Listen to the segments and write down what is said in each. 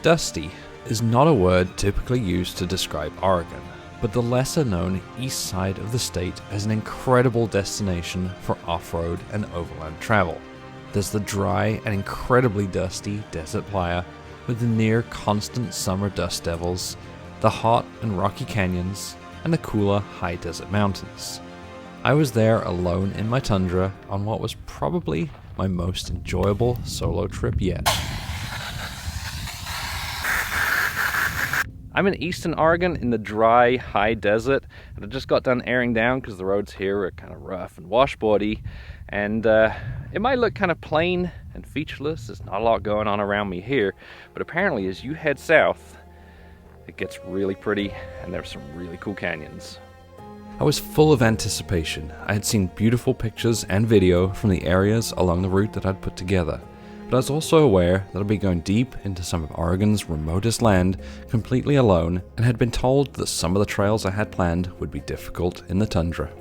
Dusty is not a word typically used to describe Oregon, but the lesser known east side of the state is an incredible destination for off-road and overland travel. There's the dry and incredibly dusty desert playa with the near constant summer dust devils, the hot and rocky canyons, and the cooler high desert mountains. I was there alone in my Tundra on what was probably my most enjoyable solo trip yet. I'm in eastern Oregon in the dry, high desert, and I just got done airing down because the roads here are kind of rough and washboardy, and it might look kind of plain and featureless. There's not a lot going on around me here, but apparently as you head south, it gets really pretty, and there's some really cool canyons. I was full of anticipation. I had seen beautiful pictures and video from the areas along the route that I'd put together, but I was also aware that I'd be going deep into some of Oregon's remotest land completely alone, and had been told that some of the trails I had planned would be difficult in the tundra.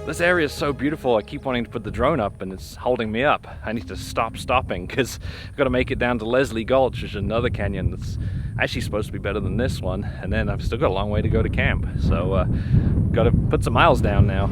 This area is so beautiful, I keep wanting to put the drone up and it's holding me up. I need to stop stopping because I've got to make it down to Leslie Gulch, which is another canyon that's actually supposed to be better than this one, and then I've still got a long way to go to camp, so got to put some miles down now.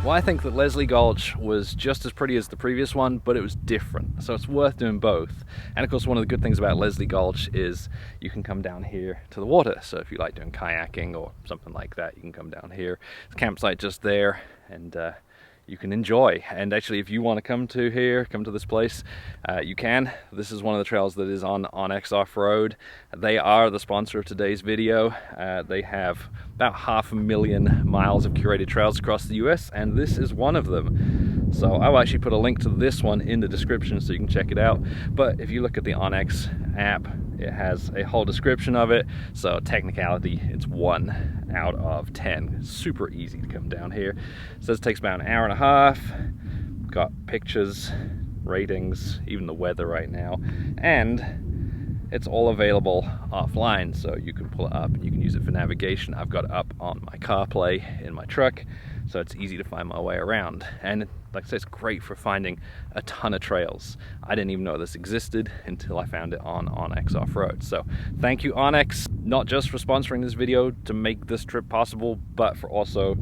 Well, I think that Leslie Gulch was just as pretty as the previous one, but it was different, so it's worth doing both. And of course, one of the good things about Leslie Gulch is you can come down here to the water, so if you like doing kayaking or something like that, you can come down here. There's a campsite just there, and you can enjoy. And actually, if you want to come to this place, you can. This is one of the trails that is on Onyx Off-Road. They are the sponsor of today's video. They have about 500,000 miles of curated trails across the US, and this is one of them. So I'll actually put a link to this one in the description so you can check it out. But if you look at the Onyx app, it has a whole description of it. So technicality, it's 1 out of 10. Super easy to come down here. It says it takes about an hour and a half. Got pictures, ratings, even the weather right now. And it's all available offline, so you can pull it up and you can use it for navigation. I've got it up on my CarPlay in my truck, so it's easy to find my way around. And like I say, it's great for finding a ton of trails. I didn't even know this existed until I found it on Onyx Off-Road. So thank you, Onyx, not just for sponsoring this video to make this trip possible, but for also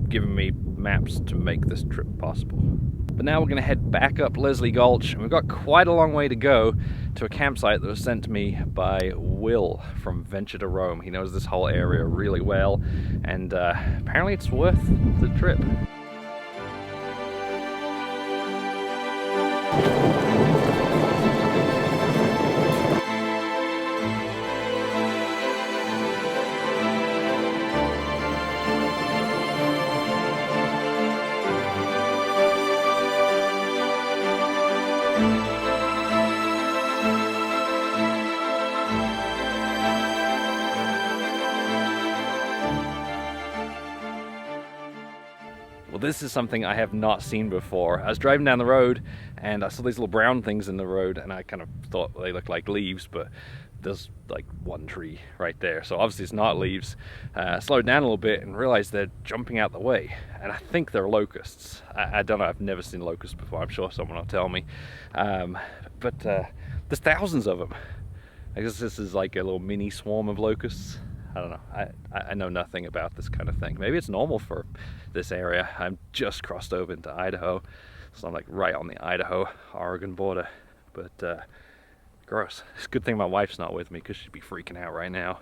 giving me maps to make this trip possible. But now we're going to head back up Leslie Gulch, and we've got quite a long way to go to a campsite that was sent to me by Will from Venture to Roam. He knows this whole area really well, and apparently it's worth the trip. Well, this is something I have not seen before. I was driving down the road and I saw these little brown things in the road, and I kind of thought they looked like leaves, but there's like one tree right there, so obviously it's not leaves. Slowed down a little bit and realized they're jumping out the way, and I think they're locusts. I don't know, I've never seen locusts before. I'm sure someone will tell me. But there's thousands of them. I guess this is like a little mini swarm of locusts. I don't know. I know nothing about this kind of thing. Maybe it's normal for this area. I'm just crossed over into Idaho, so I'm like right on the Idaho-Oregon border. But gross. It's a good thing my wife's not with me, because she'd be freaking out right now.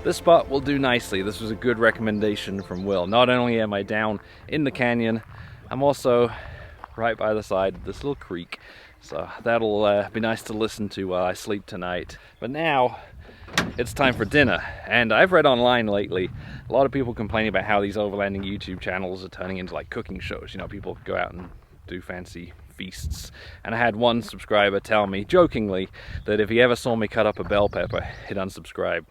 This spot will do nicely. This was a good recommendation from Will. Not only am I down in the canyon, I'm also right by the side of this little creek. So that'll be nice to listen to while I sleep tonight. But now it's time for dinner. And I've read online lately, a lot of people complaining about how these overlanding YouTube channels are turning into like cooking shows. You know, people go out and do fancy feasts. And I had one subscriber tell me, jokingly, that if he ever saw me cut up a bell pepper, he'd unsubscribe.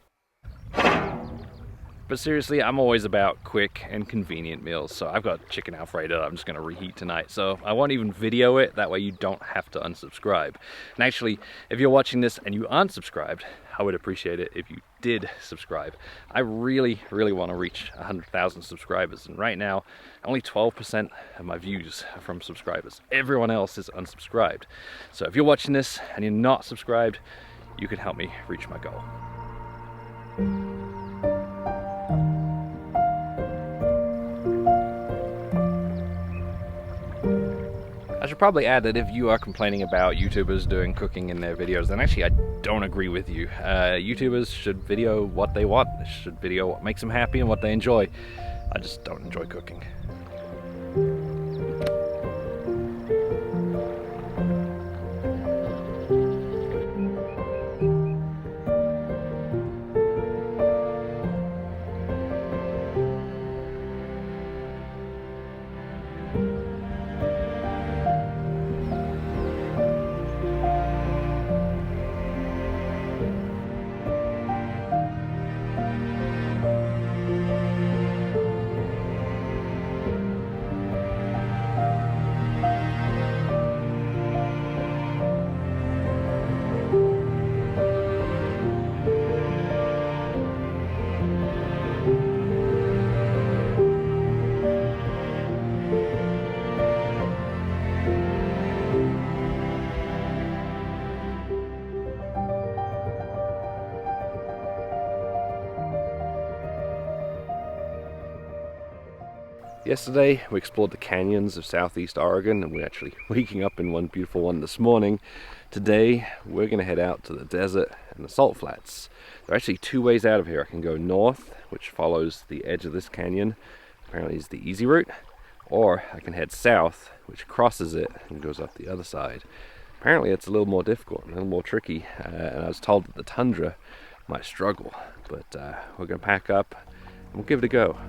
But seriously, I'm always about quick and convenient meals. So I've got chicken Alfredo I'm just going to reheat tonight. So I won't even video it. That way you don't have to unsubscribe. And actually, if you're watching this and you aren't subscribed, I would appreciate it if you did subscribe. I really, really want to reach 100,000 subscribers. And right now, only 12% of my views are from subscribers. Everyone else is unsubscribed. So if you're watching this and you're not subscribed, you can help me reach my goal. I should probably add that if you are complaining about YouTubers doing cooking in their videos, then actually I don't agree with you. YouTubers should video what they want. They should video what makes them happy and what they enjoy. I just don't enjoy cooking. Yesterday we explored the canyons of southeast Oregon, and we're actually waking up in one beautiful one this morning. Today we're going to head out to the desert and the salt flats. There are actually two ways out of here. I can go north, which follows the edge of this canyon, apparently is the easy route, or I can head south, which crosses it and goes up the other side. Apparently it's a little more difficult, a little more tricky, and I was told that the Tundra might struggle, but we're going to pack up and we'll give it a go.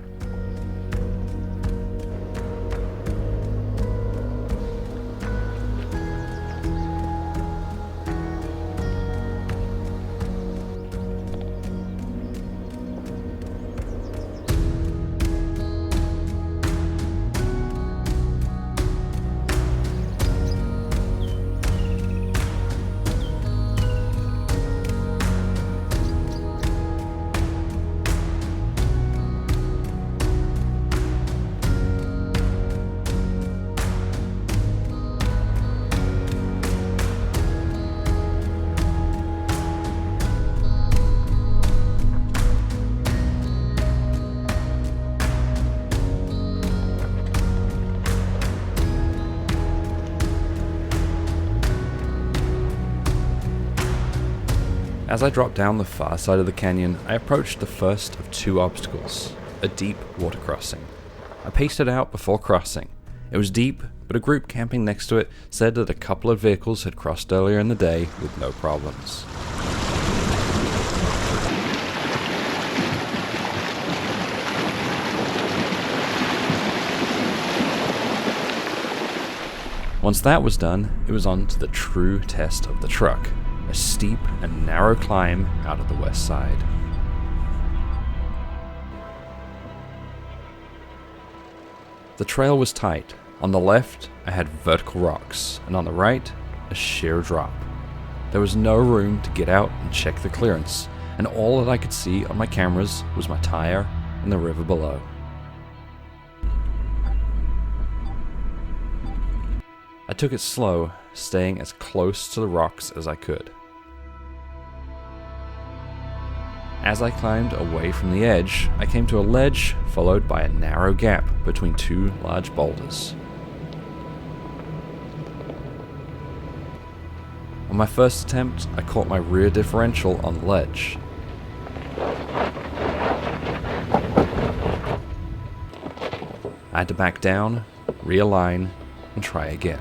As I dropped down the far side of the canyon, I approached the first of two obstacles, a deep water crossing. I paced it out before crossing. It was deep, but a group camping next to it said that a couple of vehicles had crossed earlier in the day with no problems. Once that was done, it was on to the true test of the truck. A steep and narrow climb out of the west side. The trail was tight. On the left, I had vertical rocks, and on the right, a sheer drop. There was no room to get out and check the clearance, and all that I could see on my cameras was my tire and the river below. I took it slow, staying as close to the rocks as I could. As I climbed away from the edge, I came to a ledge followed by a narrow gap between two large boulders. On my first attempt, I caught my rear differential on the ledge. I had to back down, realign, and try again.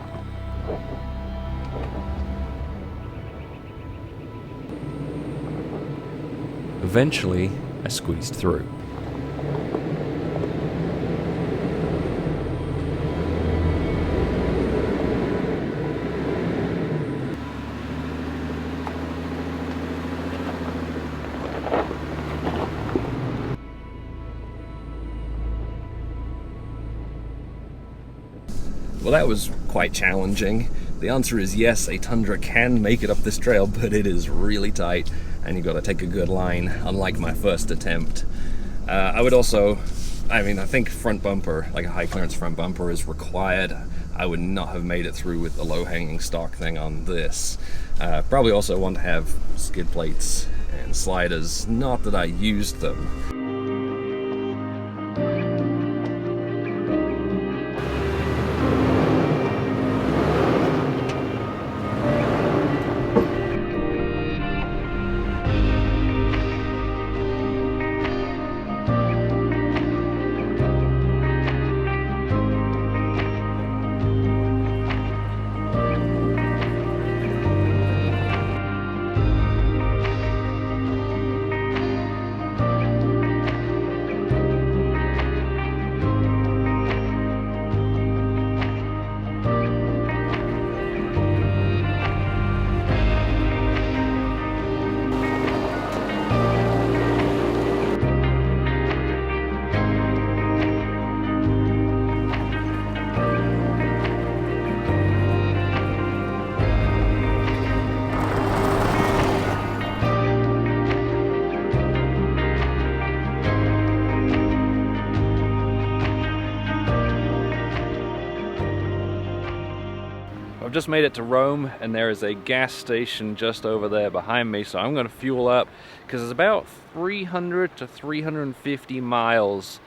Eventually, I squeezed through. Well, that was quite challenging. The answer is yes, a Tundra can make it up this trail, but it is really tight, and you've got to take a good line, unlike my first attempt. I think front bumper, like a high clearance front bumper, is required. I would not have made it through with the low-hanging stock thing on this. Probably also want to have skid plates and sliders, not that I used them. I've just made it to Rome, and there is a gas station just over there behind me, so I'm going to fuel up because it's about 300 to 350 miles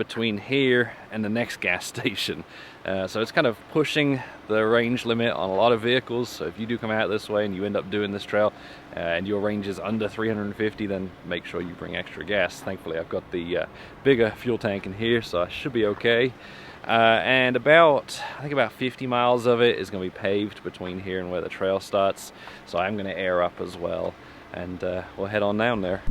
between here and the next gas station. So it's kind of pushing the range limit on a lot of vehicles. So if you do come out this way and you end up doing this trail and your range is under 350, then make sure you bring extra gas. Thankfully I've got the bigger fuel tank in here, so I should be okay. And I think about 50 miles of it is going to be paved between here and where the trail starts. So I'm going to air up as well, and we'll head on down there.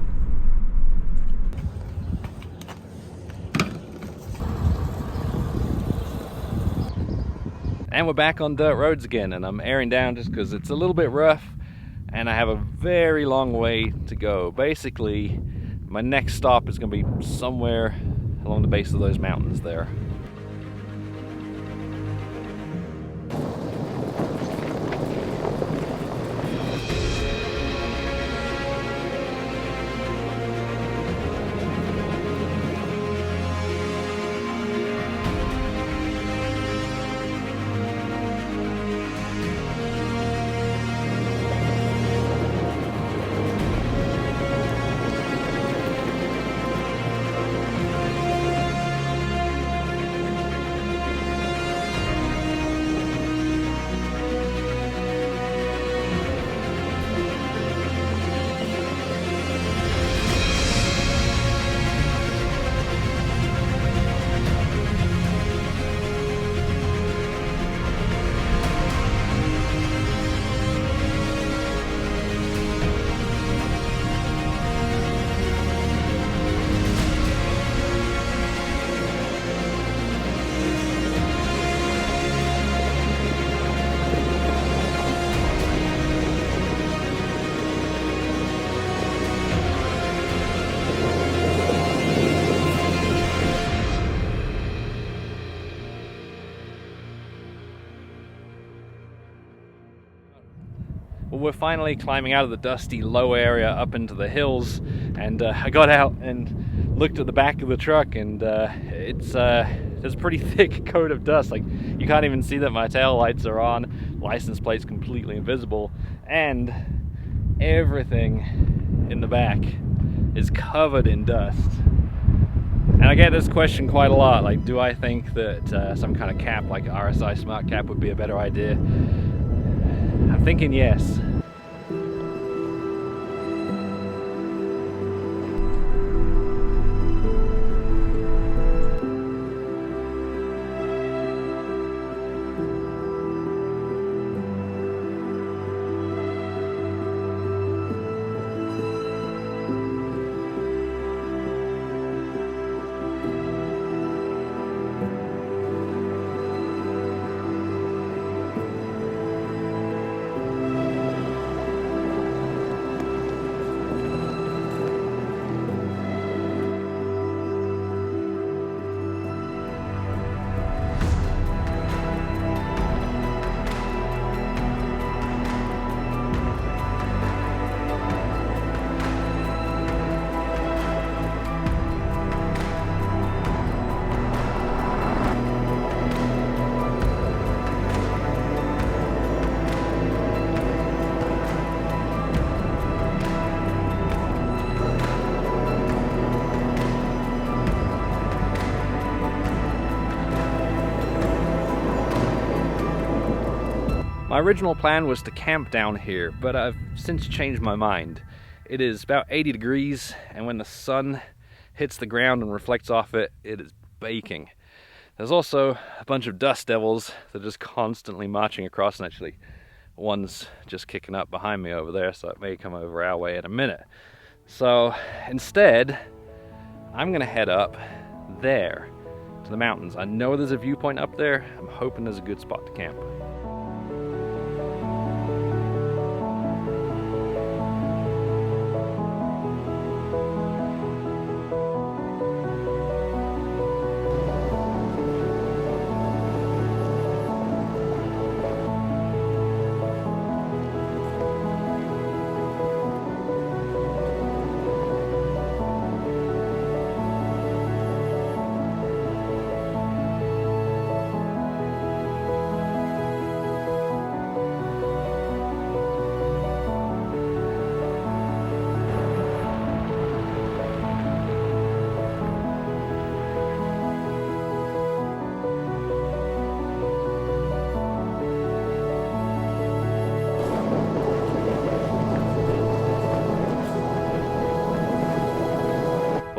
And we're back on dirt roads again, and I'm airing down just because it's a little bit rough and I have a very long way to go. Basically, my next stop is going to be somewhere along the base of those mountains there. Well, we're finally climbing out of the dusty low area up into the hills, and I got out and looked at the back of the truck, and there's a pretty thick coat of dust. Like, you can't even see that my tail lights are on, license plate's completely invisible, and everything in the back is covered in dust. And I get this question quite a lot, like, do I think that some kind of cap like RSI Smart Cap would be a better idea? I'm thinking yes. My original plan was to camp down here, but I've since changed my mind. It is about 80 degrees, and when the sun hits the ground and reflects off it, it is baking. There's also a bunch of dust devils that are just constantly marching across, and actually one's just kicking up behind me over there, so it may come over our way in a minute. So instead, I'm gonna head up there to the mountains. I know there's a viewpoint up there. I'm hoping there's a good spot to camp.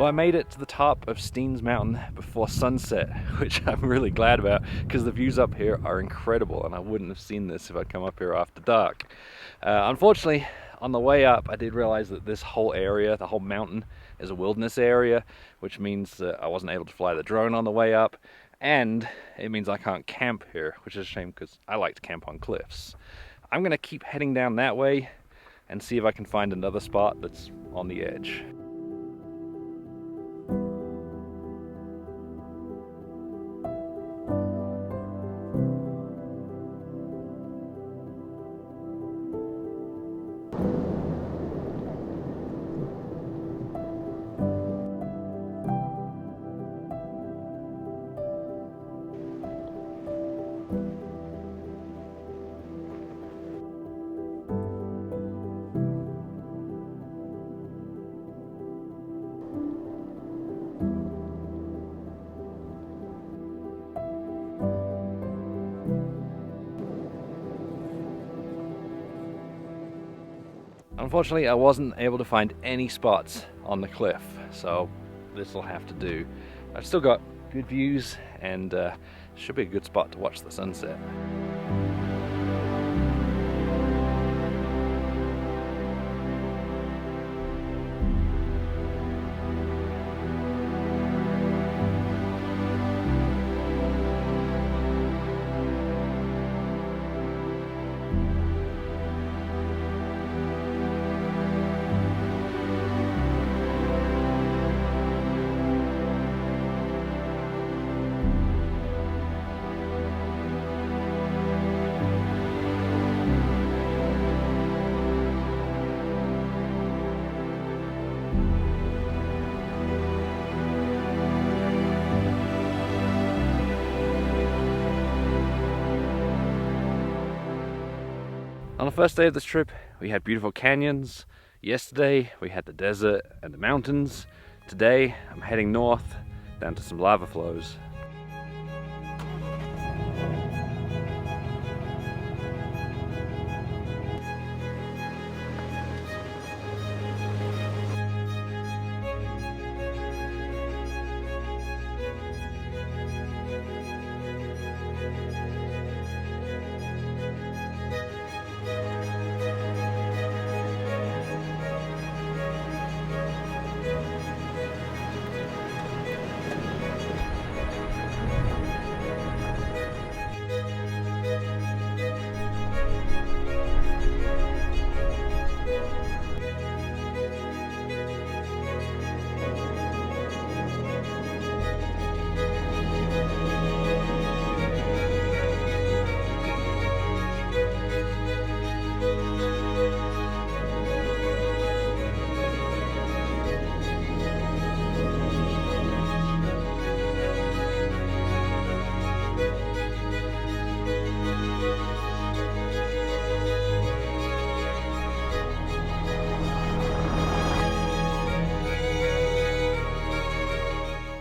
Well, I made it to the top of Steens Mountain before sunset, which I'm really glad about because the views up here are incredible, and I wouldn't have seen this if I'd come up here after dark. Unfortunately, on the way up, I did realize that this whole area, the whole mountain, is a wilderness area, which means that I wasn't able to fly the drone on the way up, and it means I can't camp here, which is a shame because I like to camp on cliffs. I'm gonna keep heading down that way and see if I can find another spot that's on the edge. Unfortunately, I wasn't able to find any spots on the cliff, so this will have to do. I've still got good views and should be a good spot to watch the sunset. On the first day of this trip, we had beautiful canyons. Yesterday, we had the desert and the mountains. Today, I'm heading north, down to some lava flows.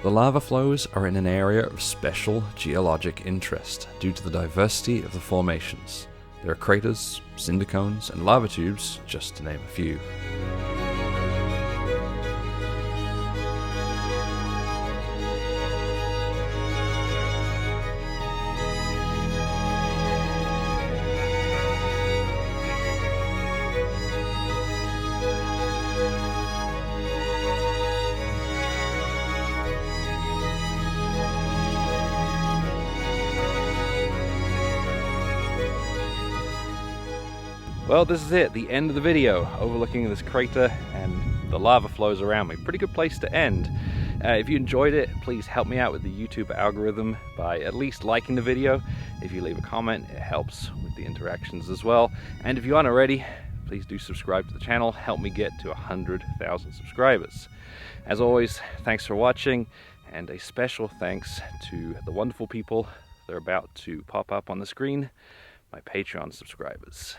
The lava flows are in an area of special geologic interest due to the diversity of the formations. There are craters, cinder cones, and lava tubes, just to name a few. Well, this is it, the end of the video, overlooking this crater and the lava flows around me. Pretty good place to end. If you enjoyed it, please help me out with the YouTube algorithm by at least liking the video. If you leave a comment, it helps with the interactions as well. And if you aren't already, please do subscribe to the channel. Help me get to 100,000 subscribers. As always, thanks for watching, and a special thanks to the wonderful people that are about to pop up on the screen, my Patreon subscribers.